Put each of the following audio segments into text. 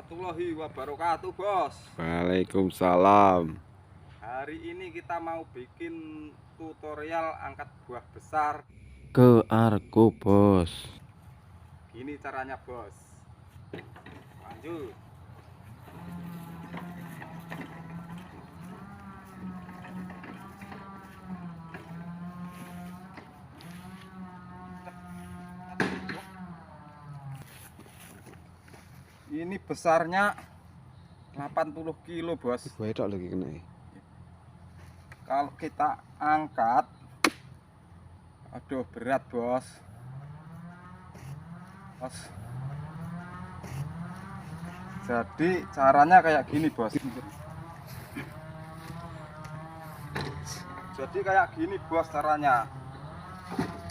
warahmatullahi wabarakatuh, Bos. Waalaikumsalam. Hari ini kita mau bikin tutorial angkat buah besar Ke Arko, Bos. Gini caranya, Bos. Lanjut. Ini besarnya 80 kilo, Bos. Wedok lagi kena. Kalau kita angkat, aduh berat, Bos. Jadi caranya kayak gini, Bos. Jadi kayak gini, Bos, caranya.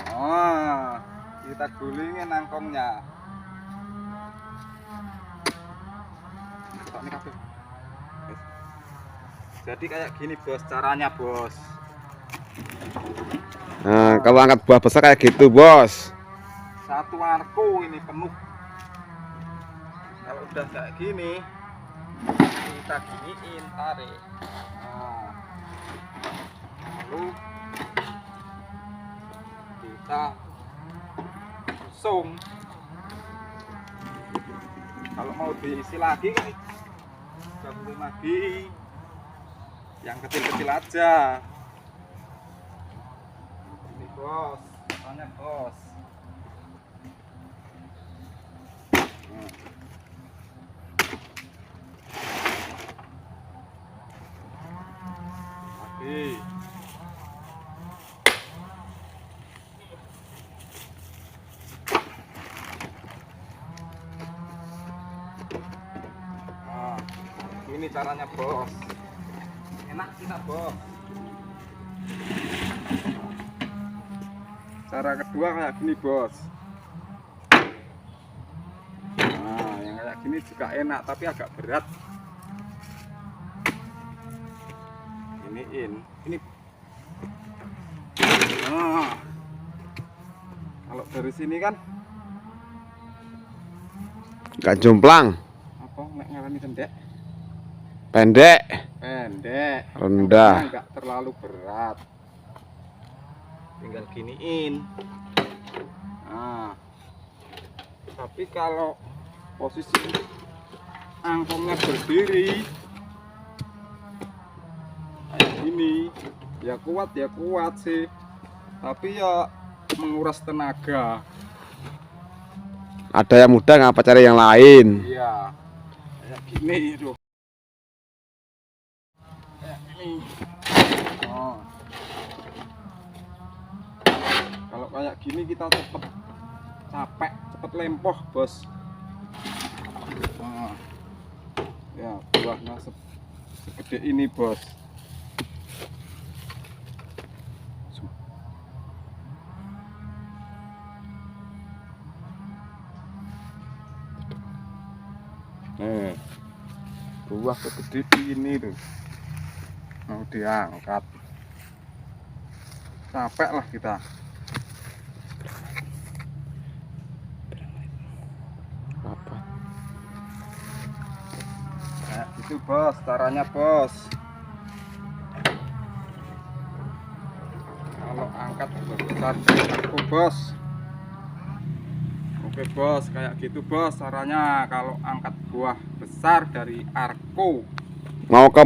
Oh, kita gulingin nangkongnya. Jadi kayak gini, Bos, caranya, Bos. Nah, kalau angkat buah besar kayak gitu, Bos. Satu arko ini penuh. Kalau udah kayak gini, kita giniin, tarik. Nah, lalu kita usung. Kalau mau diisi lagi kan gabungin lagi yang kecil-kecil aja. Ini, Bos, tanya, Bos. Lagi. Nah, ini caranya, Bos. Enak kita, Bos. Cara kedua kayak gini, Bos. Nah, yang kayak gini juga enak, tapi agak berat. Ini. Nah, kalau dari sini kan Gak jomplang. apa nek ngarani pendek? Pendek. Rendah. Rendah. Enggak terlalu berat. Tinggal giniin. Nah, tapi kalau posisi angkongnya berdiri kayak gini, ya kuat sih, tapi ya menguras tenaga. Ada yang mudah, ngapa cari yang lain? Iya, kayak gini itu. Kayak gini. Oh. Kalau kayak gini kita cepet capek, cepet lempoh, Bos. Nah, ya buahnya segede ini, Bos. Nih, buah segede ini tuh mau diangkat, capek lah kita. Apa? Kayak gitu, Bos, caranya, Bos. Kalau angkat besar aku, Bos. Oke, Bos, kayak gitu, Bos, caranya kalau angkat buah besar dari Arko. Mau ke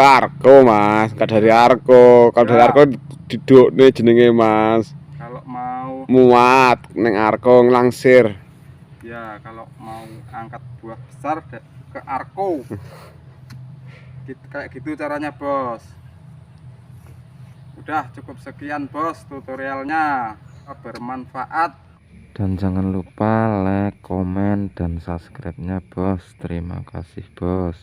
Arko, Mas. Gak dari Arko. Kalau Ya. dari Arko diduk nih jenenge, Mas. Kalau mau Muat neng Arko nglangsir. ya, kalau mau angkat buah besar ke Arko. Kayak gitu caranya, Bos. Udah cukup sekian, Bos, tutorialnya. Bermanfaat. Dan jangan lupa like, komen, dan subscribe-nya, Bos. Terima kasih, Bos.